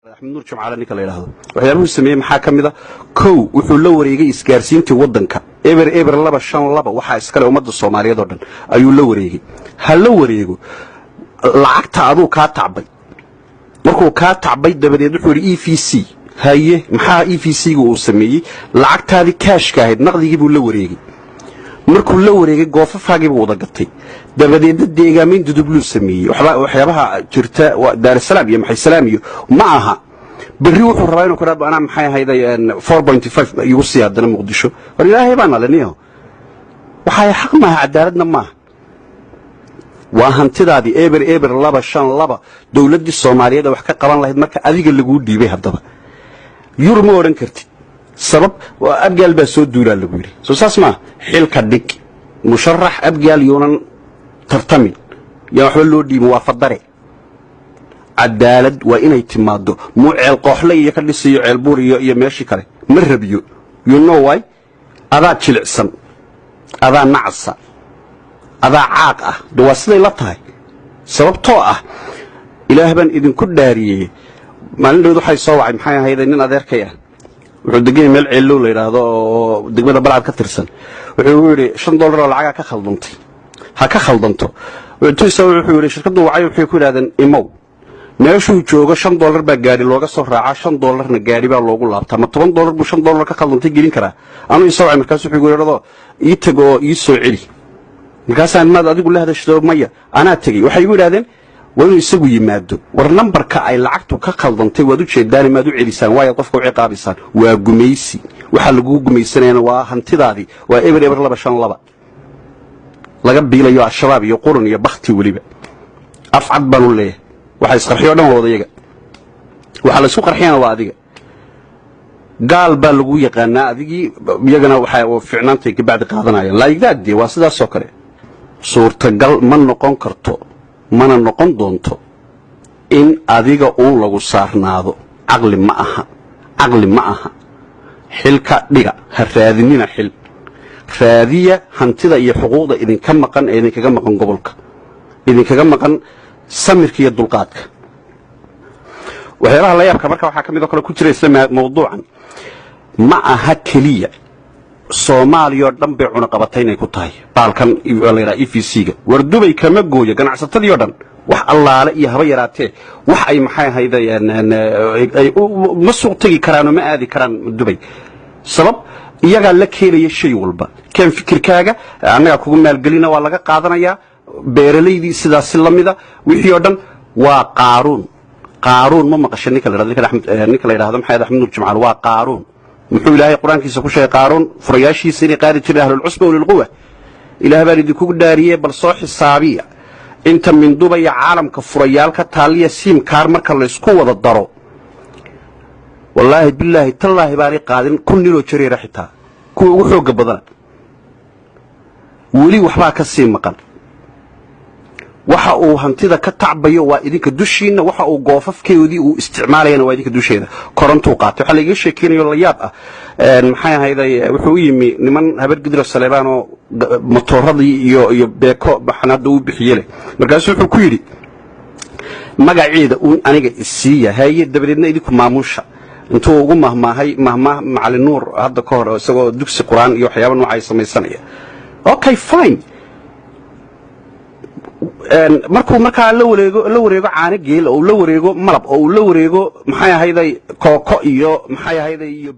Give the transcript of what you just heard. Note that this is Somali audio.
أحمد نور جمعة نيكا لا يلاحظه وحيابه السمية محاكمة كو وحول لوريجي إسكارسين تودنك إبر لبا شان لبا وحا إسكال أمد الصومالية دردن أيو لوريجي هل لوريجو لعقت عضو كاتعبي مركو كاتعبي دبدي دحور EFC هاي محا EFC جو السمية لعقت هذه كاش كاهد نقد يجيبوا لوريجي markuu la wareegay goofafaagii buu wada gatay dabadeed deegaamiin dudublu sameeyay waxyaabaha jirta Dar es Salaam iyo maxay Salaam iyo ma aha bari wuxuu rabaa inuu karaab ana maxay hayday 4.5 igu siyaadana Muqdisho war ilaahay baan alaniyo waxay xaq ma cadaaladna ma waa hantidaadii eber laba shan laba dawladda Soomaaliyeed wax ka qaban lahayd marka adiga lagu dhiibay hadaba yurmo oran kartid سبب وأبجال بسود اللي بيري سوساس ما حيل كديك مشرح أبجال يونان ترتمي يا حلو دي موافضري عدالة وإن يتمادو مو القحلي يكلي سيع البوري يمشي كله مربيو you know why هذا تلعسن هذا نعسة هذا عاقة دواسلي لطهي سبب طاقة إلهبا إذن كل داري ما عنده حي صواعي محايا هيدا إننا ذركيه وحدقين مل علو ليراهدو دغمada balad ka tirsan wuxuu yiri $5 oo lacag ka khaldantay ha ka khaldanto wuxuu yiri shirkadu wacay wuxuu ku yiraahdeen imow meeshuu joogo $5 baa gaari looga soo raaca $5 na gaari baa loogu laabtaa ma $10 buu $5 ka khaldantay gelin kara anu isoo ay markaas wuxuu yiraahdo ii tago ii soo celi markaas aan maad adigu la hadashado maya ana tagay waxay yiraahdeen وإنه يسوي ماده والنمبر كأي لعقته كخلطنتي ودو شيء داني ما دو عليسان وايد طفقوا عقابيسان وجميسي وحلقوا جميسين وهنتداري وإبر لبا شان لبا لقب بيلا يا الشباب يقولون يا بختي وليبا أفعد بنو ليه وحيسقرحيو دم وضيقة وحلا سوق رحيانا واديقة قال بلغوا يقنا أديقي يقنا وفعنانتك بعد قادنا لا يقدر دي واسدا سكري صورة قال من نقون كرتو mana noqon doonto in adiga uu lagu saarnaado aqli ma aha xilka dhiga ha raadinina xil raadiya hantida iyo xuquuqda idinka maqan ee idinkaga maqan gobolka idinkaga maqan samirka iyo dulqaadka waxyaalaha la yaabka marka waxa kamid oo kale ku jira isla mawduucan ma aha kaliya Soomaaliya dhan bay cuna qabatay inay ku tahay baalkan leeyahay EFC-ga wardubay kama gooyo ganacsatadii oo dhan wax allaale iyo haba yaraatee wax ay maxay haydayaan ay ma suuq tagi karaan ma aadi karaan Dubai sabab iyaga la keenay shay walba kan fikirkaaga anaga kugu maalgelina waa laga qaadanayaa beeraleydii sidaas lamida wixii oo dhan waa qaaruun ma maqashay ninka la yiraahdo maxay Axmed Nuur Jimcaale waa qaaruun muxuu ilaahay quraankiisa ku sheegay qaaruun furayaashiisa inay qaadi jireen ahlul usba wal quwa ilaahay baa idinku dhaariyay bal soo xisaabiya inta min Dubai caalamka furayaalka taaliya sim kaar marka la isku wada daro wallahi billahi tallahi baari qaadin kun nilo jareera xitaa kuwa ugu xoog badan wali waxba ka sii maqan waxa uu hantida ka tacbayo waa idinka dushiina waxa uu goofafkeedii uu isticmaalayna waa idinka dusheeda koronto qaatay waxa laga sheekinayo la yaab ah maxay ahayday wuxuu yimi niman habar gidro Saleebaan oo motooradii iyo beeko baxnada uu bixiyay markaas wuxuu ku yiri magaceeda uu aniga isiya hay'ad dabadeedna idinku maamusha intuu ugu mahmaahay macallin nuur hadda ka hor isagoo dugsi quraan iyo waxyaabo nooc ay sameeysanaya okay fine markuu marka la wareego caana geel oo la wareego malab oo la wareego maxay ahayday kooko iyo maxay ahayday